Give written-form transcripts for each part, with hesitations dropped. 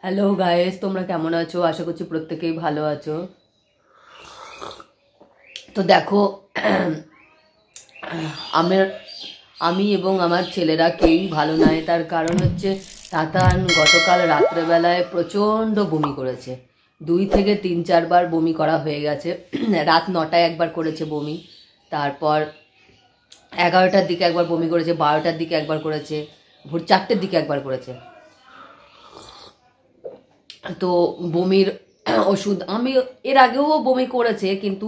Hello guys, তোমরা কেমন আছো? আশা করছি প্রত্যেকেই ভালো আছো। তো দেখো, আমি এবং আমার ছেলেরা কেউই ভালো নাই। তার কারণ হচ্ছে তাতান গতকাল রাত্রেবেলায় প্রচণ্ড বমি করেছে। 2 থেকে 3-4 বার বমি করা হয়ে গেছে। রাত 9টায় একবার করেছে বমি, তারপর 11টার দিকে একবার বমি করেছে, 12টার দিকে একবার করেছে, ভোর 4টের দিকে একবার করেছে। তো বমির ওষুধ আমি এর আগেও বমি করেছে, কিন্তু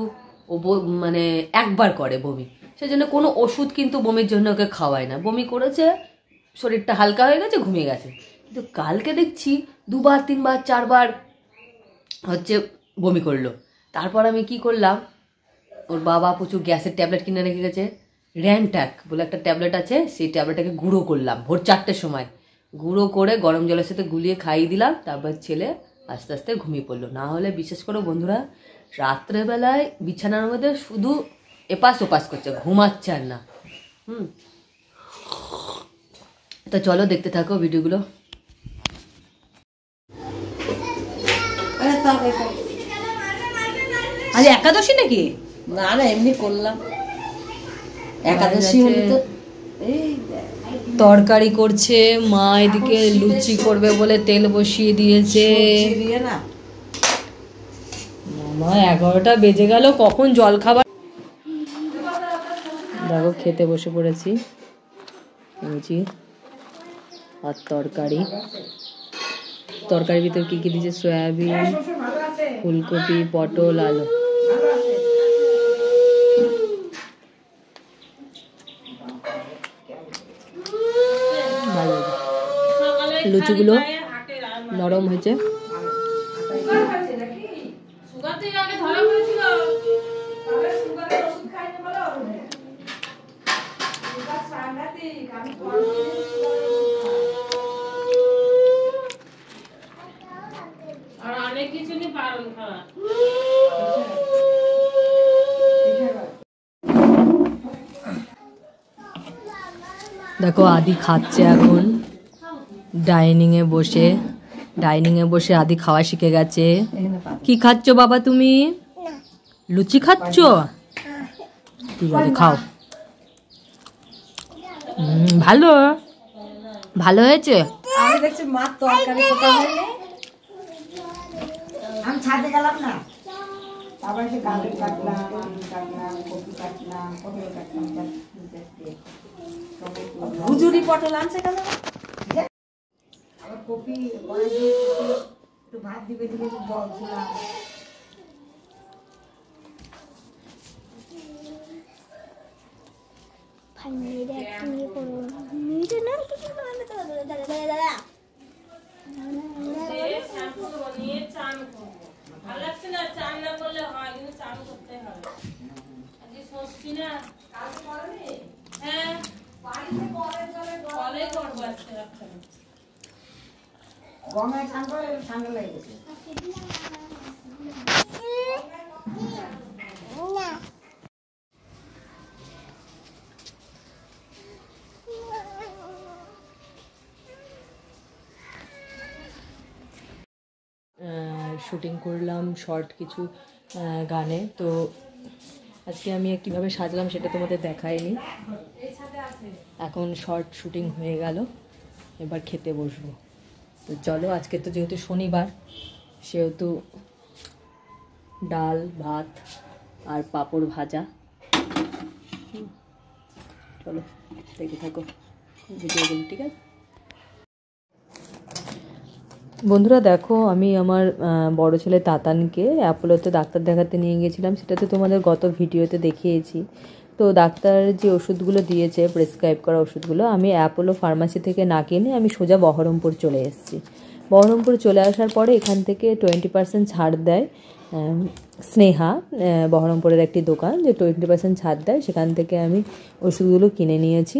ও মানে একবার করে বমি, সেজন্য কোনো ওষুধ কিন্তু বমির জন্য ওকে খাওয়ায় না। বমি করেছে, শরীরটা হালকা হয়ে গেছে, ঘুমিয়ে গেছে। কিন্তু কালকে দেখছি 2বার 3বার 4বার হচ্ছে বমি করলো। তারপর আমি কি করলাম, ওর বাবা প্রচুর গ্যাসের ট্যাবলেট কিনে রেখে গেছে, র্যানট্যাক বলে একটা ট্যাবলেট আছে, সেই ট্যাবলেটটাকে গুঁড়ো করলাম ভোর 4টের সময়। গুঁড়ো করে গরম জলের সাথে গুলিয়ে খাইয়ে দিলাম, তারপর ছেলে আস্তে আস্তে ঘুমিয়ে পড়লো। না হলে বিশেষ করে বন্ধুরা, রাত্রেবেলায় বিছানার মধ্যে শুধু এপাশ ওপাশ করছে, ঘুমাচ্ছে আর না। তো চলো দেখতে থাকো ভিডিওগুলো। আজ একাদশী নাকি? না না, এমনি করলাম। একাদশী হলে তো তরকারি করছে মা, এদিকে লুচি করবে বলে তেল বসিয়ে দিয়েছে। না মা 11টা বেজে গেল, কখন জল খাবার। দেখো খেতে বসে পড়েছি, লুচি আর তরকারি। তরকারির ভিতরে কি কি দিয়েছে? সয়াবিন, ফুলকপি, পটল, আলু। ভালো, লুচিগুলো নরম হয়েছে। দেখো আদি খাচ্ছে এখন ডাইনিং এ বসে আদি খাওয়া শিখে গেছে। কি খাচ্ছ বাবা তুমি? লুচি খাচ্ছ? ঠিক আছে, খাও। ভালো ভালো হয়েছে। আমি দেখছি মার তরকারি কোথা হয়নি, আমি ছাদে গেলাম না, তারপর সে গাজর কাটলাম, আলু কাটলাম, কপি কাটলাম, পটল কাটলাম, হুজুরি পটল আনছে কেন? আবার কপি একটু ভাত দিবে দিলে জল দিলাম। গঙ্গায় চান করে ঠান্ডা লেগে গেছে। শুটিং করলাম শর্ট কিছু গানে। তো আজকে আমি কীভাবে সাজলাম সেটা তোমাদের দেখাইনি। এখন শর্ট শুটিং হয়ে গেল, এবার খেতে বসবো। তো চলো, আজকে তো যেহেতু শনিবার, সেহেতু ডাল ভাত আর পাঁপড় ভাজা। চলো দেখে থাকো ভিডিওগুলো, ঠিক আছে বন্ধুরা। দেখো, আমি আমার বড় ছেলে তাতানকে অ্যাপোলোতে ডাক্তার দেখাতে নিয়ে গিয়েছিলাম, সেটা তো তোমাদের গত ভিডিওতে দেখিয়েছি। তো ডাক্তার যে ওষুধগুলো দিয়েছে, প্রেসক্রাইব করা ওষুধগুলো, আমি অ্যাপোলো ফার্মাসি থেকে না কিনে আমি সোজা বহরমপুর চলে এসেছি। বহরমপুর চলে আসার পরে এখান থেকে 20% ছাড় দেয় স্নেহা, বহরমপুরের একটি দোকান, যে 20% ছাড় দেয়, সেখান থেকে আমি ওষুধগুলো কিনে নিয়েছি।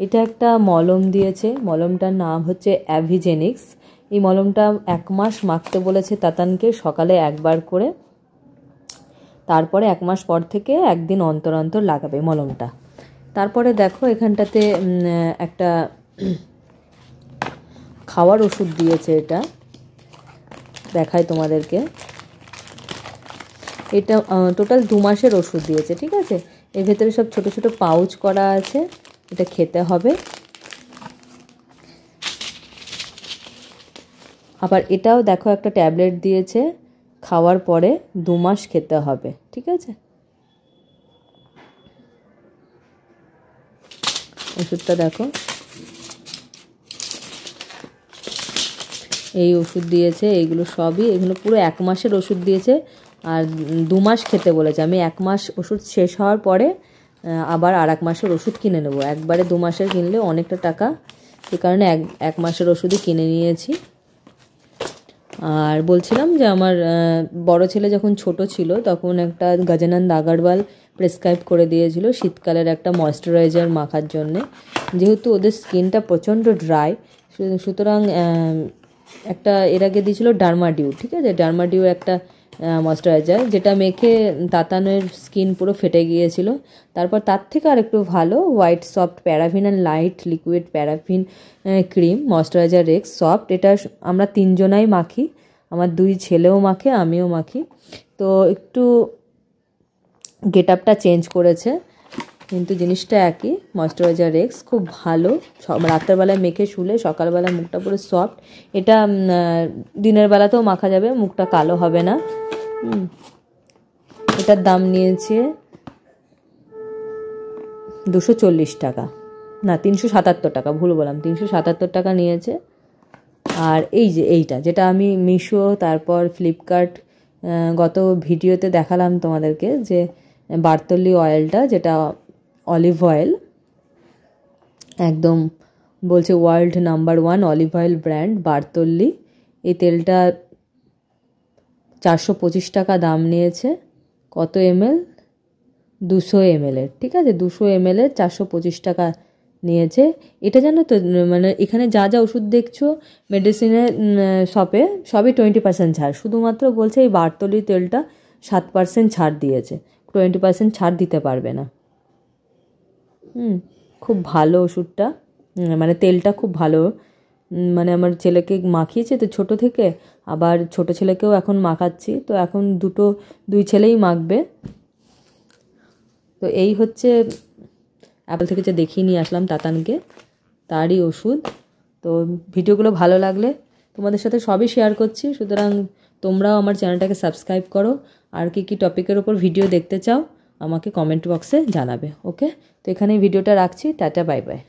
এটা একটা মলম দিয়েছে, মলমটার নাম হচ্ছে অ্যাভিজেনিক্স। এই মলমটা 1 মাস মাখতে বলেছে তাতানকে, সকালে একবার করে, তারপরে 1 মাস পর থেকে একদিন অন্তর অন্তর লাগাবে মলমটা। তারপরে দেখো এখানটাতে একটা খাওয়ার ওষুধ দিয়েছে, এটা দেখাই তোমাদেরকে। এটা টোটাল 2 মাসের ওষুধ দিয়েছে, ঠিক আছে। এর ভেতরে সব ছোট ছোট পাউচ করা আছে, এটা খেতে হবে। আবার এটাও দেখো একটা ট্যাবলেট দিয়েছে, খাওয়ার পরে 2 মাস খেতে হবে, ঠিক আছে। ওষুধটা দেখো, এই ওষুধ দিয়েছে, এইগুলো সবই, এগুলো পুরো 1 মাসের ওষুধ দিয়েছে। আর 2 মাস খেতে বলেছে। আমি 1 মাস ওষুধ শেষ হওয়ার পরে আবার আর 1 মাসের ওষুধ কিনে নেব। একবারে 2 মাসের কিনলে অনেকটা টাকা, এই কারণে এক মাসের ওষুধই কিনে নিয়েছি। আর বলছিলাম যে আমার বড় ছেলে যখন ছোট ছিল তখন একটা গজানন্দ আগরওয়াল প্রেসক্রাইব করে দিয়েছিল শীতকালের একটা ময়েশ্চারাইজার মাখার জন্যে। যেহেতু ওদের স্কিনটা প্রচণ্ড ড্রাই, সুতরাং একটা এর আগে দিয়েছিল ডার্মাডিউ, ঠিক আছে। ডার্মাডিউ একটা ময়েশ্চারাইজার, যেটা মেখে তাতানের স্কিন পুরো ফেটে গিয়েছিল। তারপর তার থেকে আর একটু ভালো white soft paraffin and light liquid paraffin cream moisturiser Rex soft. এটা আমরা 3 জনাই মাখি, আমার 2 ছেলেও মাখে, আমিও মাখি। তো একটু গেট আপটা চেঞ্জ করেছে, কিন্তু জিনিসটা একই। ময়েশ্চারাইজার রেক্স খুব ভালো, রাত্রেবেলায় মেখে শুলে সকালবেলা মুখটা পুরো সফট। এটা দিনের বেলাতেও মাখা যাবে, মুখটা কালো হবে না। এটার দাম নিয়েছে 240 টাকা, না 377 টাকা, ভুল বললাম, 377 টাকা নিয়েছে। আর এই যে এইটা, যেটা আমি মিশো তারপর ফ্লিপকার্ট গত ভিডিওতে দেখালাম তোমাদেরকে, যে বার্তলি অয়েলটা, যেটা অলিভ অয়েল, একদম বলছে world number 1 olive oil brand Bertolli. এই তেলটা 425 টাকা দাম নিয়েছে। কত ml? 200 ml এর, ঠিক আছে। 200 ml এর 425 টাকা নিয়েছে। এটা জানো তো, মানে এখানে যা যা ওষুধ দেখছো মেডিসিনের শপে সবই 20% ছাড়। শুধুমাত্র বলছে এই বার্তলি তেলটা 7% ছাড় দিয়েছে, 20% ছাড় দিতে পারবে না। খুব ভালো ওষুধটা, মানে তেলটা খুব ভালো। মানে আমার ছেলেকে মাখিয়েছে তো ছোটো থেকে, আবার ছোটো ছেলেকেও এখন মাখাচ্ছি, তো এখন 2 ছেলেই মাখবে। তো এই হচ্ছে অ্যাপল থেকে যে দেখিয়ে নিয়ে আসলাম তাতানকে, তারই ওষুধ। তো ভিডিওগুলো ভালো লাগলে তোমাদের সাথে সবই শেয়ার করছি, সুতরাং তোমরাও আমার চ্যানেলটাকে সাবস্ক্রাইব করো। আর কি টপিকের ওপর ভিডিও দেখতে চাও আমাকে কমেন্ট বক্সে জানাবে, ওকে। তো এখানেই ভিডিওটা রাখছি, টাটা, বাই বাই।